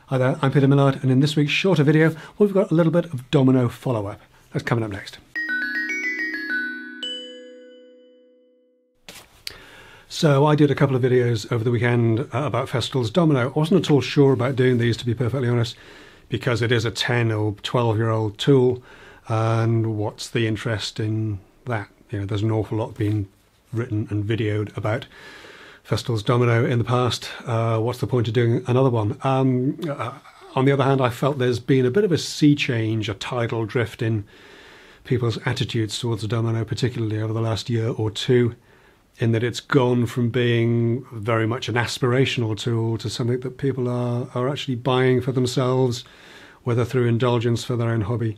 Hi there, I'm Peter Millard, and in this week's shorter video, we've got a little bit of Domino Follow-up. That's coming up next. So I did a couple of videos over the weekend about Festool's Domino. I wasn't at all sure about doing these, to be perfectly honest, because it is a 10 or 12-year-old tool, and what's the interest in that? You know, there's an awful lot being written and videoed about Festool's Domino in the past. What's the point of doing another one? On the other hand, I felt there's been a bit of a sea change, a tidal drift in people's attitudes towards the Domino, particularly over the last year or two, in that it's gone from being very much an aspirational tool to something that people are actually buying for themselves, whether through indulgence for their own hobby,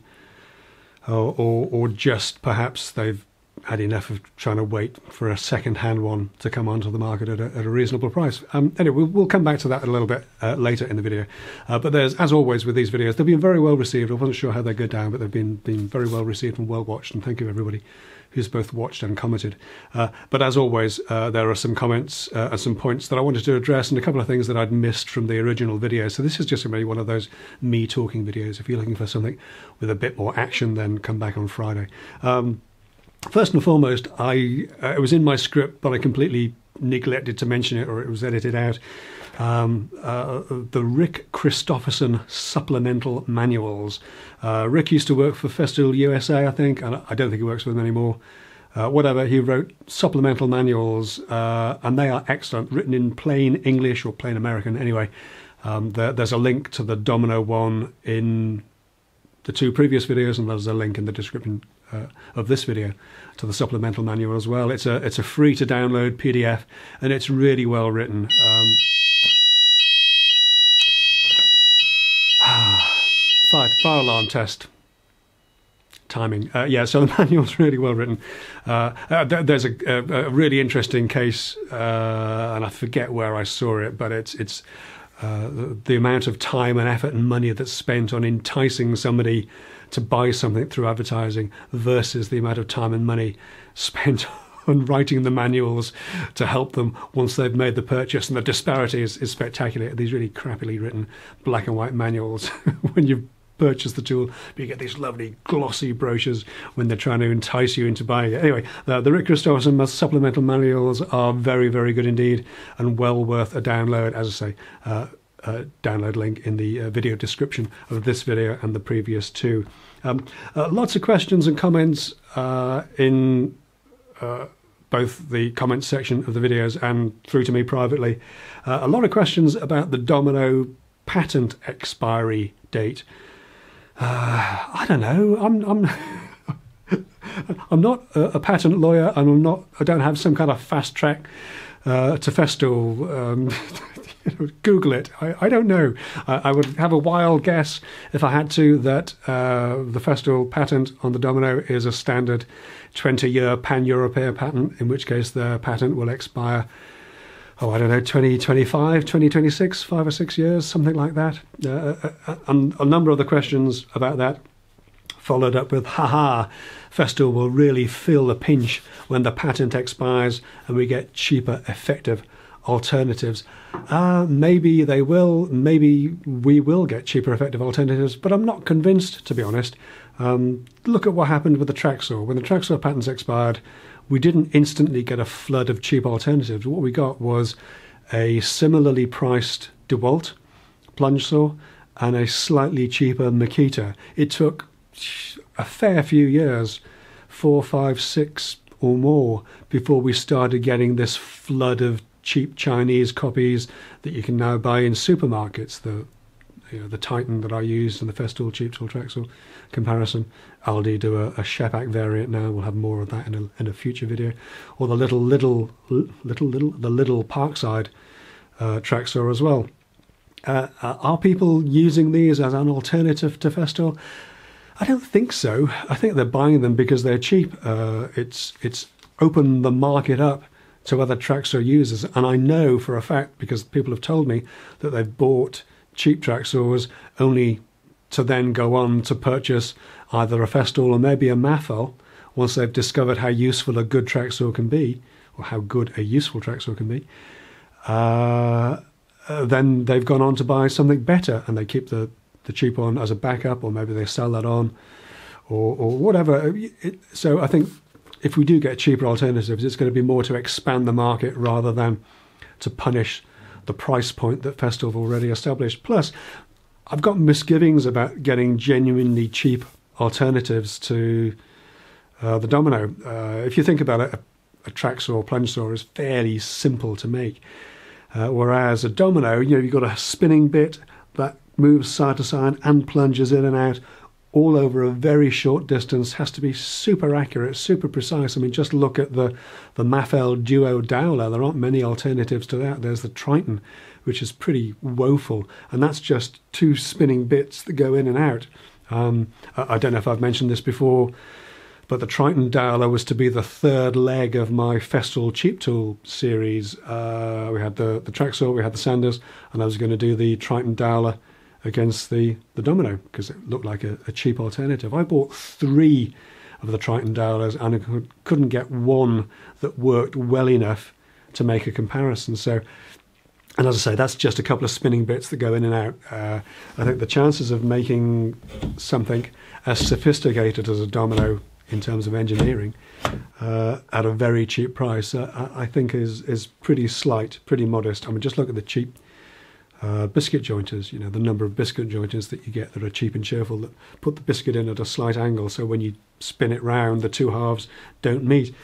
or just perhaps they've had enough of trying to wait for a second-hand one to come onto the market at a reasonable price. Anyway, we'll come back to that a little bit later in the video. But there's, as always with these videos, they've been very well received. I wasn't sure how they go down, but they've been very well received and well watched. And thank you everybody who's both watched and commented. But as always, there are some comments and some points that I wanted to address, and a couple of things that I'd missed from the original video. So this is just going to be one of those me talking videos. If you're looking for something with a bit more action, then come back on Friday. First and foremost, it was in my script, but I completely neglected to mention it, or it was edited out. The Rick Kristofferson Supplemental manuals. Rick used to work for Festool USA, I think, and I don't think he works for them anymore. Whatever, he wrote supplemental manuals, and they are excellent, written in plain English or plain American. Anyway, there's a link to the Domino one in the two previous videos, and there's a link in the description of this video to the supplemental manual as well. It's a free to download PDF, and it's really well written. Fire alarm test. Timing. Yeah, so the manual's really well written. There's a really interesting case, and I forget where I saw it, but it's the amount of time and effort and money that's spent on enticing somebody to buy something through advertising versus the amount of time and money spent on writing the manuals to help them once they've made the purchase. And the disparity is spectacular. These really crappily written black and white manuals when you purchase the tool, but you get these lovely glossy brochures when they're trying to entice you into buying it. Anyway, the Rick Kristofferson supplemental manuals are very, very good indeed, and well worth a download. As I say, download link in the video description of this video and the previous two. Lots of questions and comments in both the comments section of the videos and through to me privately. A lot of questions about the Domino patent expiry date. I don't know. I'm not a patent lawyer, and I don't have some kind of fast track to Festool. Google it. I don't know. I would have a wild guess if I had to that the Festool patent on the Domino is a standard 20-year pan-European patent, in which case the patent will expire, I don't know, 2025, 2026, 5 or 6 years, something like that. And a number of the questions about that followed up with, haha, Festool will really feel the pinch when the patent expires and we get cheaper, effective alternatives. Maybe they will, maybe we will get cheaper, effective alternatives, but I'm not convinced, to be honest. Look at what happened with the Traxor. When the Traxor patents expired, we didn't instantly get a flood of cheap alternatives. What we got was a similarly priced DeWalt plunge saw and a slightly cheaper Makita. It took a fair few years, 4, 5, 6 or more, before we started getting this flood of cheap Chinese copies that you can now buy in supermarkets. The Titan that I used and the Festool cheap tool Traxor comparison. Aldi do a Shepak variant now. We'll have more of that in a future video. Or the little Parkside Traxor as well. Are people using these as an alternative to Festool? I don't think so. I think they're buying them because they're cheap. It's opened the market up to other Traxor users, and I know for a fact, because people have told me, that they've bought cheap Traxors only to then go on to purchase either a Festool or maybe a Maffel once they've discovered how useful a good Traxor can be, or how good a useful Traxor can be. then they've gone on to buy something better, and they keep the cheap one as a backup, or maybe they sell that on, or whatever. So I think if we do get cheaper alternatives, it's going to be more to expand the market rather than to punish the price point that Festool have already established. Plus, I've got misgivings about getting genuinely cheap alternatives to the Domino. If you think about it, a track saw, plunge saw is fairly simple to make. Whereas a Domino, you've got a spinning bit that moves side to side and plunges in and out all over a very short distance, has to be super accurate, super precise. I mean, just look at the Maffel Duo Dowler. There aren't many alternatives to that. There's the Triton, which is pretty woeful, and that's just two spinning bits that go in and out. I don't know if I've mentioned this before, but the Triton Dowler was to be the third leg of my Festool cheap tool series. We had the track saw, we had the sanders, and I was going to do the Triton Dowler against the Domino because it looked like a cheap alternative. I bought 3 of the Triton Dowlers and I couldn't get one that worked well enough to make a comparison. So, and as I say, that's just a couple of spinning bits that go in and out. I think the chances of making something as sophisticated as a Domino in terms of engineering at a very cheap price, I think is pretty slight, pretty modest. I mean, just look at the cheap biscuit jointers, the number of biscuit jointers that you get that are cheap and cheerful, that put the biscuit in at a slight angle, so when you spin it round, the two halves don't meet.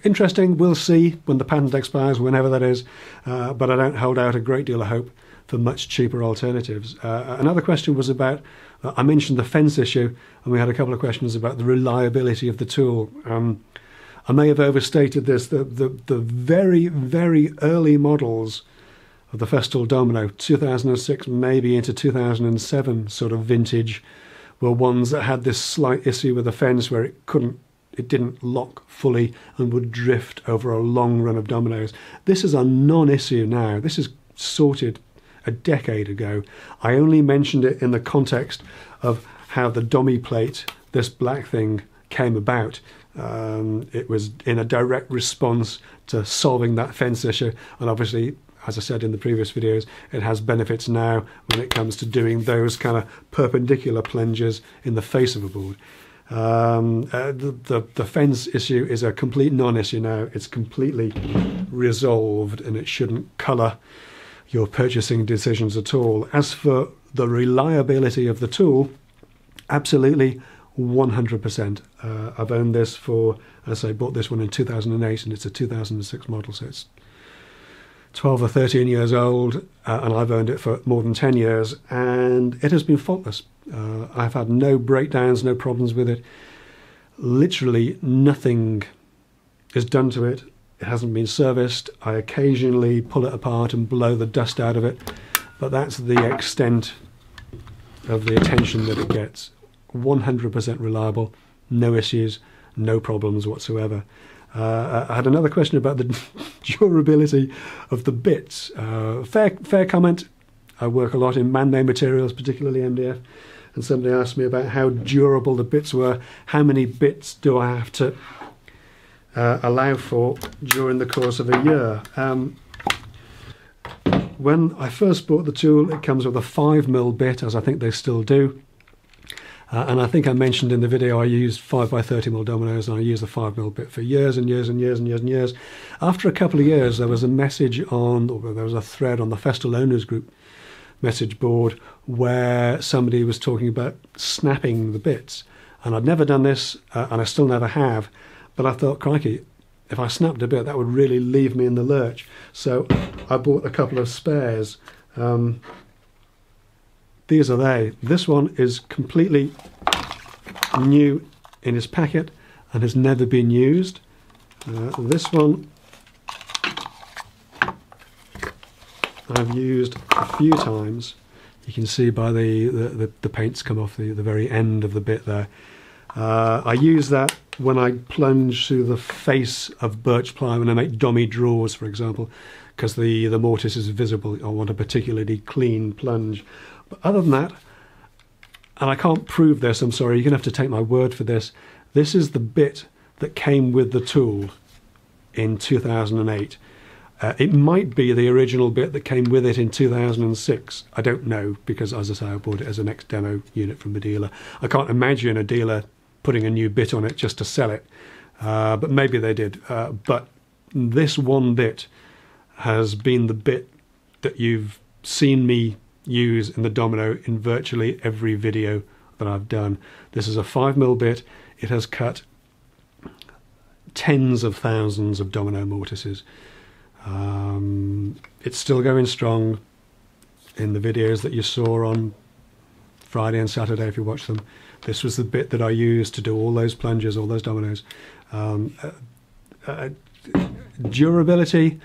Interesting. We'll see when the patent expires, whenever that is, but I don't hold out a great deal of hope for much cheaper alternatives. Another question was about, I mentioned the fence issue, and we had a couple of questions about the reliability of the tool. I may have overstated this. The very, very early models of the Festool Domino, 2006, maybe into 2007 sort of vintage, were ones that had this slight issue with the fence where it didn't lock fully and would drift over a long run of Dominoes. This is a non-issue now. This is sorted a decade ago. I only mentioned it in the context of how the domi-plate, this black thing, came about. It was in a direct response to solving that fence issue, and obviously, as I said in the previous videos, it has benefits now when it comes to doing those kind of perpendicular plunges in the face of a board. The fence issue is a complete non-issue now. It's completely resolved, and it shouldn't colour your purchasing decisions at all. As for the reliability of the tool, absolutely 100%. I've owned this for, as I bought this one in 2008, and it's a 2006 model, so it's 12 or 13 years old, and I've owned it for more than 10 years, and it has been faultless. I've had no breakdowns, no problems with it. Literally nothing is done to it. It hasn't been serviced. I occasionally pull it apart and blow the dust out of it, but that's the extent of the attention that it gets. 100% reliable, no issues, no problems whatsoever. I had another question about the durability of the bits. Fair comment. I work a lot in man-made materials, particularly MDF, and somebody asked me about how durable the bits were. How many bits do I have to allow for during the course of a year? When I first bought the tool, it comes with a 5mm bit, as I think they still do. And I think I mentioned in the video I used 5x30mm Dominoes, and I used the 5mm bit for years and years and years and years and years. After a couple of years, there was a message on, or there was a thread on the Festool Owners Group message board where somebody was talking about snapping the bits. And I'd never done this, and I still never have, but I thought, crikey, if I snapped a bit, that would really leave me in the lurch. So I bought a couple of spares. These are they. This one is completely new in its packet and has never been used. This one I've used a few times. You can see by the paints come off the very end of the bit there. I use that when I plunge through the face of birch ply when I make dummy drawers, for example, because the mortise is visible. I want a particularly clean plunge. But other than that, and I can't prove this, I'm sorry, you're going to have to take my word for this, this is the bit that came with the tool in 2008. It might be the original bit that came with it in 2006. I don't know, because as I say, I bought it as an ex-demo unit from the dealer. I can't imagine a dealer putting a new bit on it just to sell it, but maybe they did. But this one bit has been the bit that you've seen me use in the Domino in virtually every video that I've done. This is a 5mm bit. It has cut tens of thousands of Domino mortises. It's still going strong in the videos that you saw on Friday and Saturday if you watch them. This was the bit that I used to do all those plungers, all those Dominoes. Durability,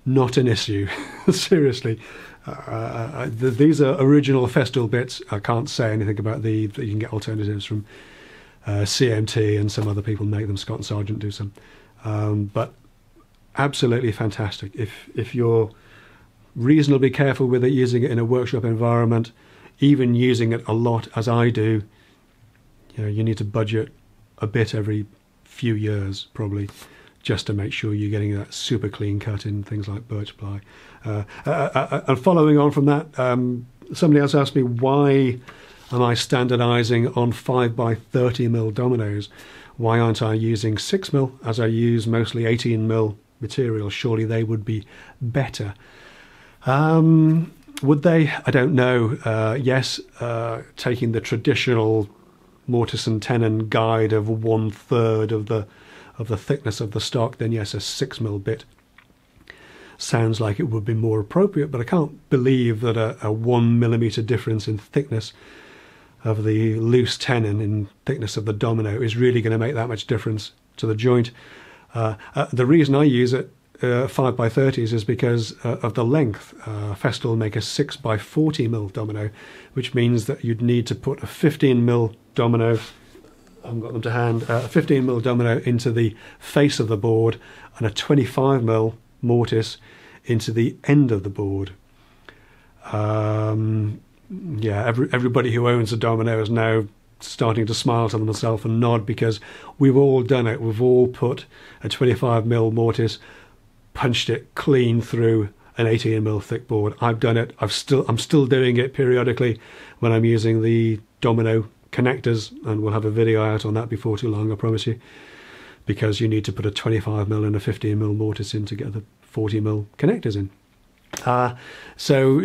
not an issue. Seriously. These are original Festool bits. I can't say anything about you can get alternatives from CMT, and some other people make them. Scott and Sargent do some. But absolutely fantastic. If you're reasonably careful with it, using it in a workshop environment, even using it a lot as I do, you need to budget a bit every few years probably, just to make sure you're getting that super clean cut in things like birch ply. And following on from that, somebody else asked me, why am I standardizing on 5x30mm Dominoes? Why aren't I using 6mm as I use mostly 18mm material? Surely they would be better. Would they? I don't know. Yes, taking the traditional mortise and tenon guide of 1/3 of the thickness of the stock, then yes, a 6mm bit sounds like it would be more appropriate, but I can't believe that a 1mm difference in thickness of the loose tenon in thickness of the Domino is really going to make that much difference to the joint. The reason I use it 5x30s is because of the length. Festool make a 6x40mm Domino, which means that you'd need to put a 15mm Domino, I haven't got them to hand, a 15mm Domino into the face of the board and a 25mm mortise into the end of the board. Yeah, everybody who owns a Domino is now starting to smile to themselves and nod, because we've all done it. We've all put a 25mm mortise, punched it clean through an 18mm thick board. I've done it. I'm still doing it periodically when I'm using the Domino connectors, and we'll have a video out on that before too long, I promise you, because you need to put a 25mm and a 15mm mortise in to get the 40mm connectors in. So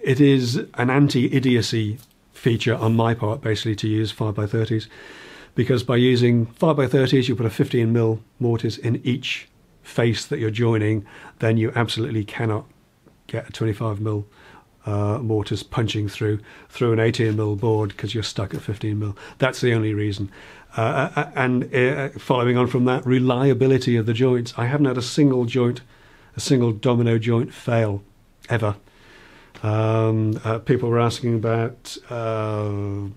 it is an anti-idiocy feature on my part, basically, to use 5x30s, because by using 5x30s you put a 15mm mortise in each face that you're joining, then you absolutely cannot get a 25mm mortise punching through an 18mm board, because you're stuck at 15mm. That's the only reason. And following on from that, reliability of the joints. I haven't had a single Domino joint fail ever. People were asking about how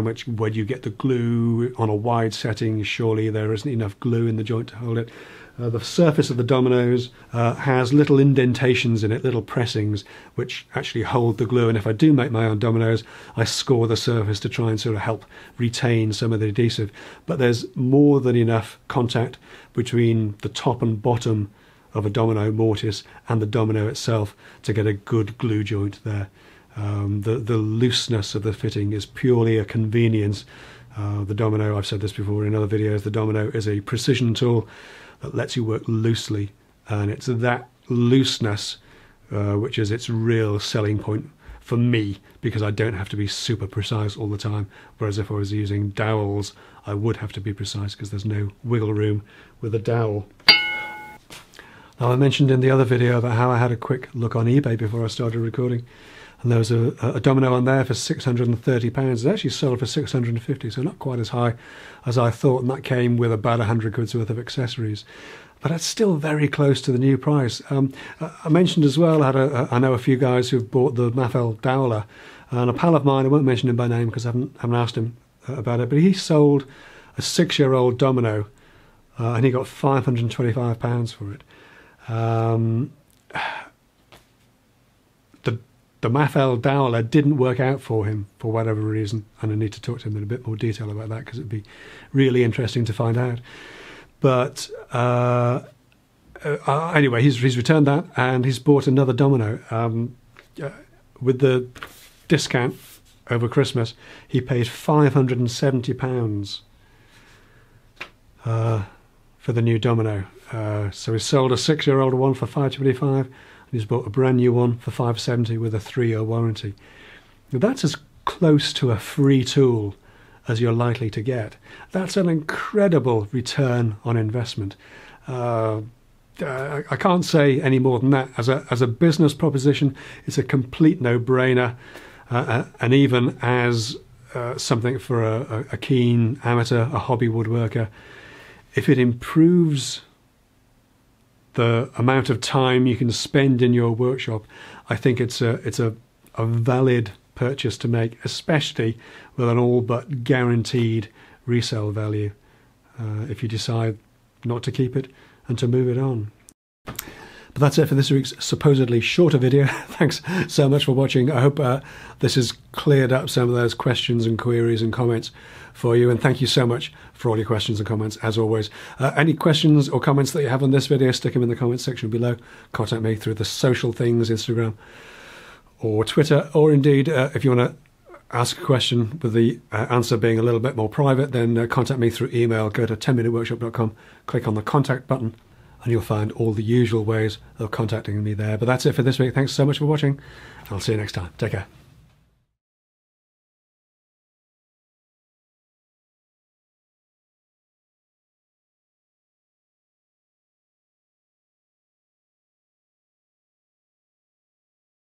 much, where do you get the glue on a wide setting? Surely there isn't enough glue in the joint to hold it. The surface of the Dominoes has little indentations in it, little pressings, which actually hold the glue. And if I do make my own Dominoes, I score the surface to try and sort of help retain some of the adhesive. But there's more than enough contact between the top and bottom of a Domino mortise and the Domino itself to get a good glue joint there. The looseness of the fitting is purely a convenience. The Domino, I've said this before in other videos, the Domino is a precision tool that lets you work loosely, and it's that looseness which is its real selling point for me, because I don't have to be super precise all the time, whereas if I was using dowels I would have to be precise, because there's no wiggle room with a dowel. Now, I mentioned in the other video about how I had a quick look on eBay before I started recording, and there was a Domino on there for £630. It's actually sold for 650, so not quite as high as I thought, and that came with about 100 quid's worth of accessories. But that's still very close to the new price. I mentioned as well, I know a few guys who've bought the Maffel Dowler, and a pal of mine, I won't mention him by name because I haven't asked him about it, but he sold a 6-year-old Domino, and he got £525 for it. The Maffel Dowler didn't work out for him for whatever reason, and I need to talk to him in a bit more detail about that, because it'd be really interesting to find out. But Anyway, he's returned that, and he's bought another Domino. With the discount over Christmas, he paid £570 for the new Domino. So he sold a 6-year-old one for £525, and he's bought a brand new one for £570 with a 3-year warranty. Now, that's as close to a free tool as you're likely to get. That's an incredible return on investment. I can't say any more than that. As a business proposition, it's a complete no-brainer, and even as something for a keen amateur, a hobby woodworker, if it improves the amount of time you can spend in your workshop, I think it's a valid purchase to make, especially with an all but guaranteed resale value, if you decide not to keep it and to move it on. But that's it for this week's supposedly shorter video. Thanks so much for watching. I hope this has cleared up some of those questions and queries and comments for you, and thank you so much for all your questions and comments, as always. Any questions or comments that you have on this video, stick them in the comments section below. Contact me through the social things, Instagram or Twitter, or indeed if you want to ask a question with the answer being a little bit more private, then contact me through email. Go to 10minuteworkshop.com, click on the contact button, and you'll find all the usual ways of contacting me there. But that's it for this week. Thanks so much for watching. I'll see you next time. Take care.